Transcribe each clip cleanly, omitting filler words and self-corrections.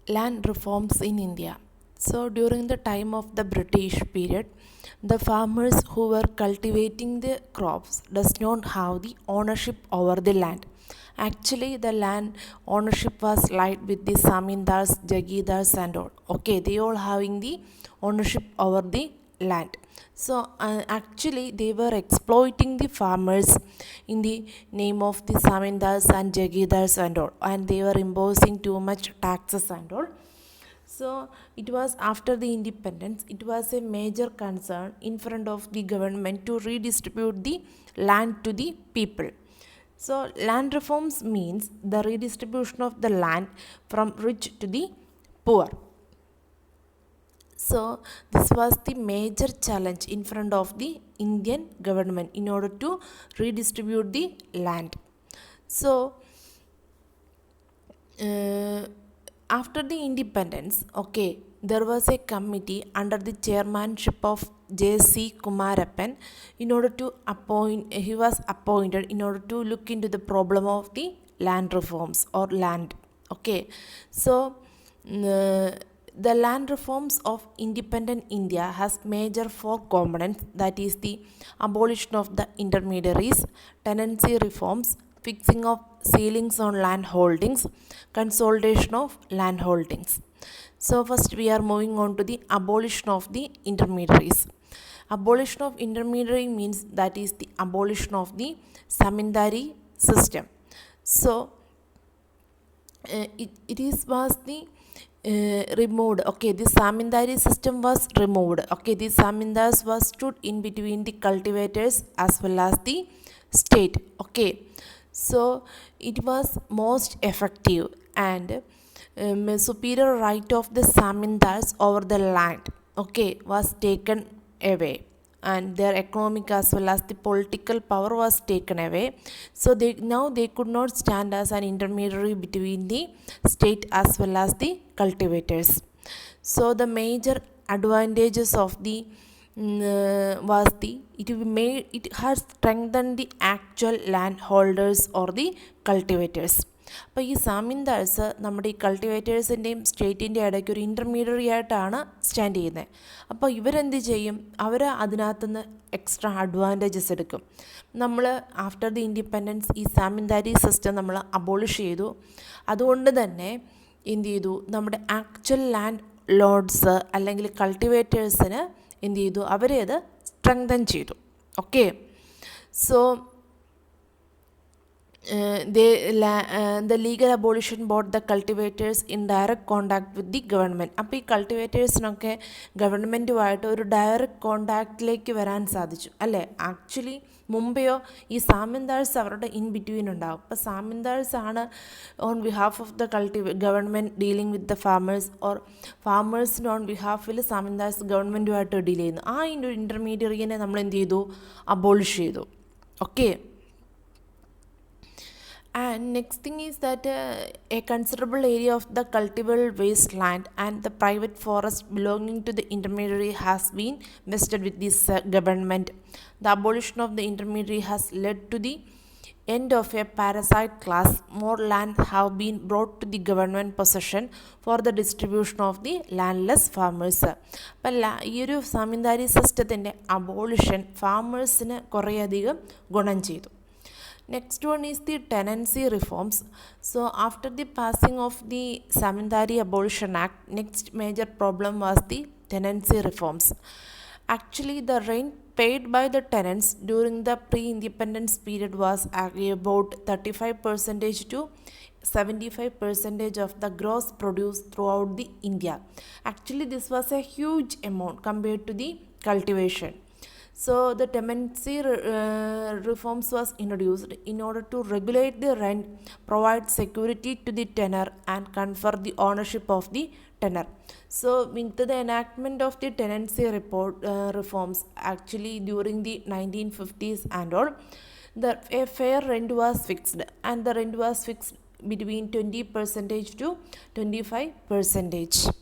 Land reforms in India. So, during the time of the British period, the farmers who were cultivating the crops does not have the ownership over the land. Actually, the land ownership was light with the zamindars, jagirdars, and all. Okay, they all having the ownership over the land. So actually, they were exploiting the farmers in the name of the zamindars and jagirdars and all, and they were imposing too much taxes and all. So it was after the independence, it was a major concern in front of the government to redistribute the land to the people. So land reforms means the redistribution of the land from rich to the poor. So this was the major challenge in front of the Indian government in order to redistribute the land. So uh, after the independence, okay, there was a committee under the chairmanship of J.C. Kumarappan in order to appoint, he was appointed in order to look into the problem of the land reforms or land. Okay, so the land reforms of independent India has major four components, that is the abolition of the intermediaries, tenancy reforms, fixing of ceilings on land holdings, consolidation of land holdings. So first we are moving on to the abolition of the intermediaries. Abolition of intermediary means that is the abolition of the zamindari system. So it is was the removed. Okay, the zamindari system was removed. Okay, the zamindars was stood in between the cultivators as well as the state. Okay, so it was most effective and superior right of the zamindars over the land, okay, was taken away, and their economic as well as the political power was taken away. So they could not stand as an intermediary between the state as well as the cultivators. So the major advantages of the was the it has strengthened the actual landholders or the cultivators. അപ്പോൾ ഈ സാമിന്താഴ്സ് നമ്മുടെ ഈ കൾട്ടിവേറ്റേഴ്സിൻ്റെയും സ്റ്റേറ്റിൻ്റെ ഇടയ്ക്ക് ഒരു intermediary ആയിട്ടാണ് stand ചെയ്യുന്നത്. അപ്പോൾ ഇവരെന്ത് ചെയ്യും, അവർ അതിനകത്തുനിന്ന് എക്സ്ട്രാ അഡ്വാൻറ്റേജസ് എടുക്കും. നമ്മൾ ആഫ്റ്റർ ദി ഇൻഡിപെൻഡൻസ് ഈ സാമിന്താരി സിസ്റ്റം നമ്മൾ അബോളിഷ് ചെയ്തു. അതുകൊണ്ട് തന്നെ എന്ത് ചെയ്തു, നമ്മുടെ ആക്ച്വൽ ലാൻഡ് ലോഡ്സ് അല്ലെങ്കിൽ കൾട്ടിവേറ്റേഴ്സിന് എന്ത് ചെയ്തു, അവരെ അത് സ്ട്രെങ്തൻ ചെയ്തു. Okay, so the legal abolition brought the cultivators in direct contact with the government. അപ്പോൾ ഈ കൾട്ടിവേറ്റേഴ്സിനൊക്കെ ഗവൺമെൻറ്റുമായിട്ട് ഒരു ഡയറക്റ്റ് കോണ്ടാക്റ്റിലേക്ക് വരാൻ സാധിച്ചു അല്ലേ. ആക്ച്വലി മുമ്പെയോ ഈ സാമിന്താഴ്സ് അവരുടെ ഇൻ ബിറ്റ്വീൻ ഉണ്ടാകും. അപ്പോൾ സാമിന്താഴ്സ് ആണ് on behalf of the government dealing with the farmers, or ഫാമേഴ്സിന് ഓൺ ബിഹാഫിൽ സാമിന്താഴ്സ് ഗവൺമെൻറ്റുമായിട്ട് ഡീൽ ചെയ്യുന്നു. ആ ഇൻ്റർമീഡിയറിനെ നമ്മൾ എന്ത് ചെയ്തു, അബോളിഷ് ചെയ്തു. Okay, and next thing is that a considerable area of the cultivable wasteland and the private forest belonging to the intermediary has been vested with this government. The abolition of the intermediary has led to the end of a parasite class. More land have been brought to the government possession for the distribution of the landless farmers. അപ്പം ഈ ഒരു സാമിന്താരി സിസ്റ്റത്തിൻ്റെ abolition ഫാമേഴ്സിന് കുറേയധികം ഗുണം ചെയ്തു. Next one is the tenancy reforms. So after the passing of the Zamindari Abolition Act, next major problem was the tenancy reforms. Actually, the rent paid by the tenants during the pre-independence period was about 35% to 75% of the gross produce throughout the India. Actually, this was a huge amount compared to the cultivation. So the tenancy reforms was introduced in order to regulate the rent, provide security to the tenant, and confer the ownership of the tenant. So with the enactment of the tenancy reforms, actually during the 1950s and all, a fair rent was fixed, and the rent was fixed between 20% to 25%.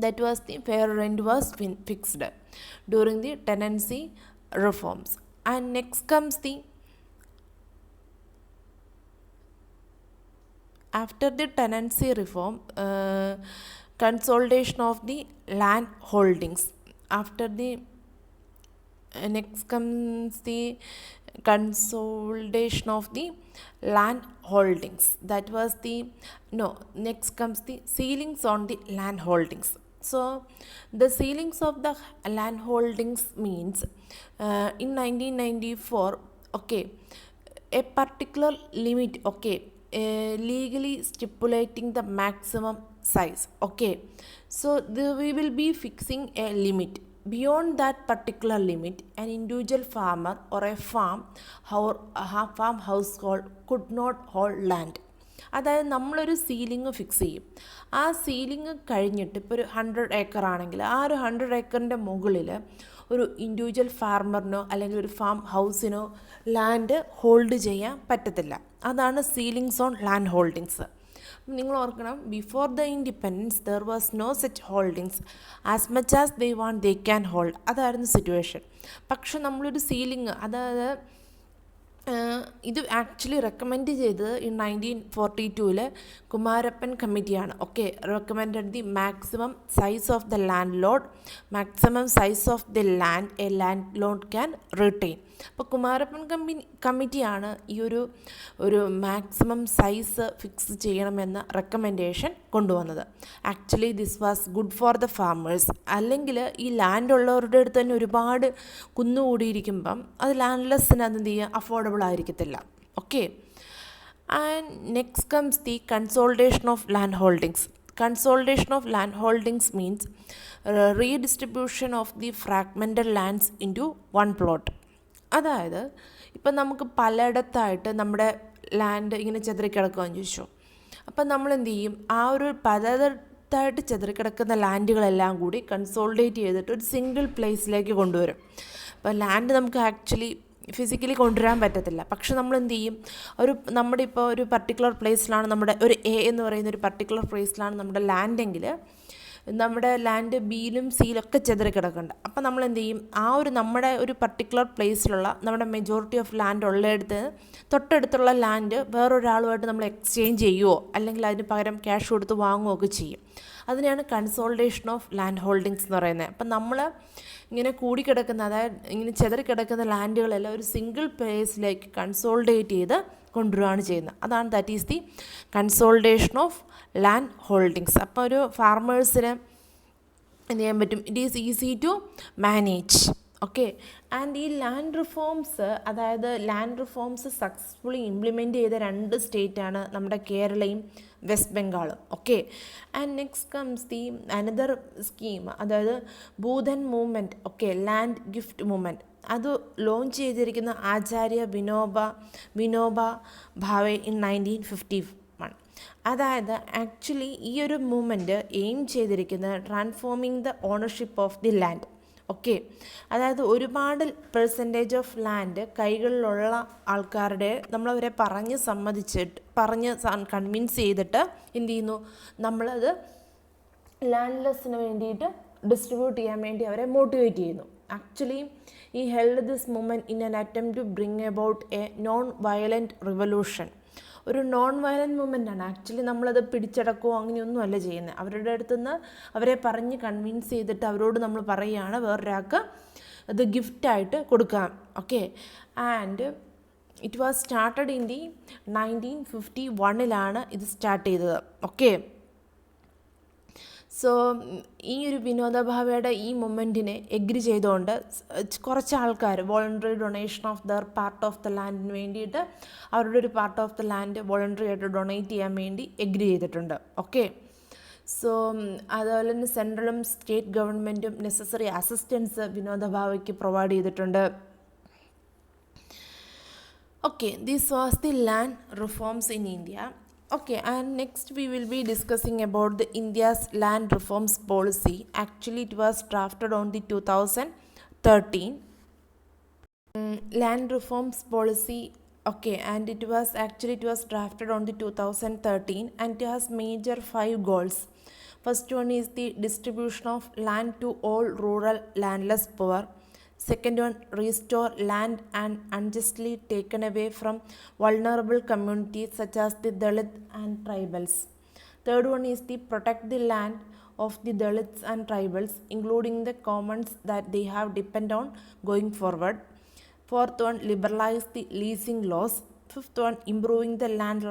That was the fair rent was fixed during the tenancy reforms. And next comes the After the tenancy reform, consolidation of the land holdings. After the next comes the consolidation of the land holdings. That was the no next comes the ceilings on the land holdings. So the ceilings of the land holdings means in 1994, okay, a particular limit, okay, legally stipulating the maximum size, okay. So we will be fixing a limit. Beyond that particular limit, an individual farmer or a farm household could not hold land. അതായത് നമ്മളൊരു ceiling fix ചെയ്യും. ആ ceiling കഴിഞ്ഞിട്ട് ഇപ്പോൾ ഒരു 100 acre ആണെങ്കിൽ ആ ഒരു 100 ഏക്കറിൻ്റെ മുകളിൽ ഒരു ഇൻഡിവിജ്വൽ ഫാർമറിനോ അല്ലെങ്കിൽ ഒരു ഫാം ഹൗസിനോ ലാൻഡ് ഹോൾഡ് ചെയ്യാൻ പറ്റത്തില്ല. അതാണ് സീലിങ്സ് ഓൺ ലാൻഡ് ഹോൾഡിങ്സ്. നിങ്ങൾ ഓർക്കണം, before the independence there was no such holdings. As much as they want they can hold. അതായിരുന്നു സിറ്റുവേഷൻ. പക്ഷെ നമ്മളൊരു സീലിംഗ്, അതായത് ഇത് ആക്ച്വലി റെക്കമെൻഡ് ചെയ്തത് 1942 കുമാരപ്പൻ കമ്മിറ്റിയാണ്. Okay, recommended the maximum size of the land load, maximum size of the land A land load can retain. അപ്പോൾ കുമാരപ്പൻ കമ്മിറ്റിയാണ് ഈ ഒരു മാക്സിമം സൈസ് ഫിക്സ് ചെയ്യണമെന്ന റെക്കമെൻഡേഷൻ കൊണ്ടുവന്നത്. Actually this was good for the farmers. അല്ലെങ്കിൽ ഈ ലാൻഡ് ഉള്ളവരുടെ അടുത്ത് തന്നെ ഒരുപാട് കുന്നുകൂടിയിരിക്കുമ്പം അത് ലാൻഡ്ലെസ്സിന് അതെന്ത് ചെയ്യുക, അഫോർഡബിൾ ആയിരിക്കത്തില്ല. Okay, and next comes the consolidation of land holdings. Consolidation of land holdings means redistribution of the fragmented lands into one plot. അതായത് ഇപ്പം നമുക്ക് പലയിടത്തായിട്ട് നമ്മുടെ ലാൻഡ് ഇങ്ങനെ ചെതറിക്കിടക്കുകയെന്ന് ചോദിച്ചു. അപ്പം നമ്മൾ എന്ത് ചെയ്യും, ആ ഒരു പലയിടത്തായിട്ട് ചെതറിക്കിടക്കുന്ന ലാൻഡുകളെല്ലാം കൂടി കൺസോളിഡേറ്റ് ചെയ്തിട്ട് ഒരു സിംഗിൾ പ്ലേസിലേക്ക് കൊണ്ടുവരും. അപ്പോൾ ലാൻഡ് നമുക്ക് ആക്ച്വലി ഫിസിക്കലി കൊണ്ടുവരാൻ പറ്റത്തില്ല. പക്ഷെ നമ്മൾ എന്ത് ചെയ്യും, നമ്മുടെ ഇപ്പോൾ ഒരു പർട്ടിക്കുലർ പ്ലേസിലാണ് നമ്മുടെ ഒരു എ എന്ന് പറയുന്ന ഒരു പർട്ടിക്കുലർ പ്ലേസിലാണ് നമ്മുടെ ലാൻഡെങ്കിൽ നമ്മുടെ ലാൻഡ് ബിയിലും സിയിലൊക്കെ ചെതറിക്കിടക്കുന്നുണ്ട്. അപ്പം നമ്മൾ എന്ത് ചെയ്യും, നമ്മുടെ ഒരു പർട്ടിക്കുലർ പ്ലേസിലുള്ള നമ്മുടെ മെജോറിറ്റി ഓഫ് ലാൻഡ് ഉള്ളിടത്ത് തൊട്ടടുത്തുള്ള ലാൻഡ് വേറൊരാളുമായിട്ട് നമ്മൾ എക്സ്ചേഞ്ച് ചെയ്യുമോ അല്ലെങ്കിൽ അതിന് പകരം ക്യാഷ് കൊടുത്ത് വാങ്ങുകയോ ഒക്കെ ചെയ്യും. അതിനെയാണ് കൺസോളിഡേഷൻ ഓഫ് ലാൻഡ് ഹോൾഡിങ്സ് എന്ന് പറയുന്നത്. അപ്പം നമ്മൾ ഇങ്ങനെ കൂടിക്കിടക്കുന്ന, അതായത് ഇങ്ങനെ ചെതറിക്കിടക്കുന്ന ലാൻഡുകളെല്ലാം ഒരു സിംഗിൾ പ്ലേസിലേക്ക് കൺസോളിഡേറ്റ് ചെയ്ത് കൊണ്ടുവരികയാണ് ചെയ്യുന്നത്. അതാണ് that is the consolidation of land holdings. അപ്പോൾ ഒരു ഫാർമേഴ്സിന് എന്ത് ചെയ്യാൻ പറ്റും, it is easy to manage. Okay, and ഈ ലാൻഡ് റിഫോംസ്, അതായത് ലാൻഡ് റിഫോംസ് സക്സസ്ഫുള്ളി ഇംപ്ലിമെൻറ്റ് ചെയ്ത 2 സ്റ്റേറ്റാണ് നമ്മുടെ കേരളയും വെസ്റ്റ് ബംഗാളും. Okay, and next comes the another scheme, അതായത് Bhoodan movement. Okay, land gift movement. അത് ലോഞ്ച് ചെയ്തിരിക്കുന്ന ആചാര്യ വിനോബ ഭാവെ ഇൻ 1951. അതായത് ആക്ച്വലി ഈ ഒരു മൂവ്മെൻറ്റ് എയിം ചെയ്തിരിക്കുന്നത് transforming the ownership of the land. Okay, അതായത് ഒരുപാട് പെർസെൻറ്റേജ് ഓഫ് ലാൻഡ് കൈകളിലുള്ള ആൾക്കാരുടെ നമ്മളവരെ പറഞ്ഞ് കൺവിൻസ് ചെയ്തിട്ട് എന്ത് ചെയ്യുന്നു, നമ്മളത് ലാൻഡ്ലെസ്സിന് വേണ്ടിയിട്ട് ഡിസ്ട്രിബ്യൂട്ട് ചെയ്യാൻ വേണ്ടി അവരെ മോട്ടിവേറ്റ് ചെയ്യുന്നു. ആക്ച്വലി ഈ held this movement in an attempt to bring about a non violent revolution. ഒരു നോൺ വയലൻറ്റ് മൂവ്മെൻ്റാണ്. ആക്ച്വലി നമ്മളത് പിടിച്ചടക്കുകയോ അങ്ങനെയൊന്നും അല്ല ചെയ്യുന്നത്. അവരുടെ അടുത്തുനിന്ന് അവരെ പറഞ്ഞ് കൺവിൻസ് ചെയ്തിട്ട് അവരോട് നമ്മൾ പറയുകയാണ് വേറൊരാൾക്ക് അത് ഗിഫ്റ്റായിട്ട് കൊടുക്കാം. Okay, and it was started in the 1951 ഇത് സ്റ്റാർട്ട് ചെയ്തത്. ഓക്കെ, സോ ഈ ഒരു വിനോദ ഭാവയുടെ ഈ മൊമെൻറ്റിനെ എഗ്രി ചെയ്തുകൊണ്ട് കുറച്ച് ആൾക്കാർ voluntary donation of their part of the ലാൻഡിന് വേണ്ടിയിട്ട് അവരുടെ ഒരു part of the land voluntary ആയിട്ട് ഡൊണേറ്റ് ചെയ്യാൻ വേണ്ടി എഗ്രി ചെയ്തിട്ടുണ്ട്. ഓക്കെ, സോ അതുപോലെ തന്നെ സെൻട്രലും സ്റ്റേറ്റ് ഗവൺമെൻറ്റും നെസസറി അസിസ്റ്റൻസ് വിനോദ ഭാവയ്ക്ക് പ്രൊവൈഡ് ചെയ്തിട്ടുണ്ട്. Okay, this was the land reforms in India. Okay, and next we will be discussing about the India's land reforms policy. Actually, it was drafted on the 2013 land reforms policy. Okay, and it was drafted on the 2013 and it has major 5 goals. First one is the distribution of land to all rural landless poor. Second one, restore land and unjustly taken away from vulnerable communities such as the Dalit and tribals. Third one is the protect the land of the Dalits and tribals, including the commons that they have depend on going forward. Fourth one, liberalize the leasing laws. Fifth one, improving the land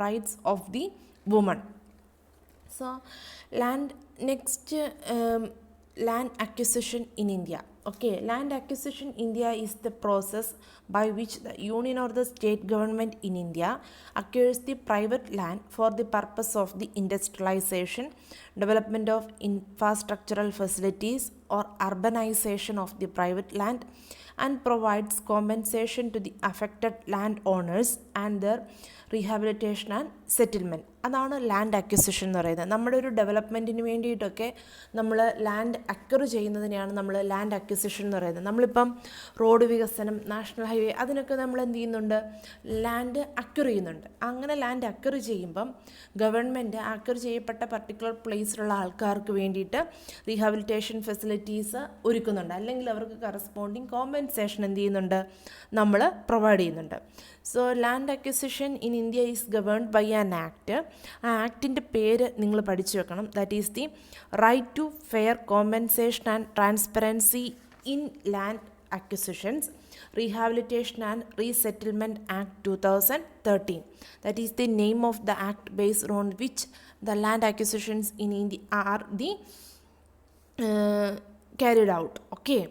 rights of the woman. So, land next land acquisition in India. Okay, land acquisition in India is the process by which the union or the state government in India acquires the private land for the purpose of the industrialization, development of infrastructural facilities, or urbanization of the private land, and provides compensation to the affected landowners and their rehabilitation and settlement. അതാണ് land acquisition എന്ന് പറയുന്നത്. നമ്മുടെ ഒരു ഡെവലപ്മെൻറ്റിന് വേണ്ടിയിട്ടൊക്കെ നമ്മൾ land acquire ചെയ്യുന്നതിനെയാണ് നമ്മൾ land acquisition എന്ന് പറയുന്നത്. നമ്മളിപ്പം റോഡ് വികസനം, നാഷണൽ ഹൈവേ, അതിനൊക്കെ നമ്മൾ എന്ത് ചെയ്യുന്നുണ്ട്, ലാൻഡ് അക്വയർ ചെയ്യുന്നുണ്ട്. അങ്ങനെ ലാൻഡ് അക്വയർ ചെയ്യുമ്പം ഗവൺമെൻറ് അക്വയർ ചെയ്യപ്പെട്ട പർട്ടിക്കുലർ പ്ലേസിലുള്ള ആൾക്കാർക്ക് വേണ്ടിയിട്ട് റീഹാബിലിറ്റേഷൻ ഫെസിലിറ്റീസ് ഒരുക്കുന്നുണ്ട്, അല്ലെങ്കിൽ അവർക്ക് കറസ്പോണ്ടിങ് കോമ്പൻസേഷൻ എന്ത് ചെയ്യുന്നുണ്ട്, നമ്മൾ പ്രൊവൈഡ് ചെയ്യുന്നുണ്ട്. So land acquisition in India is governed by an act. ആ ആക്ടിൻ്റെ പേര് നിങ്ങൾ പഠിച്ചു വെക്കണം. That is the right to fair compensation and transparency in land acquisitions, Rehabilitation and Resettlement Act 2013. That is the name of the act based on which the land acquisitions in India are carried out. Okay.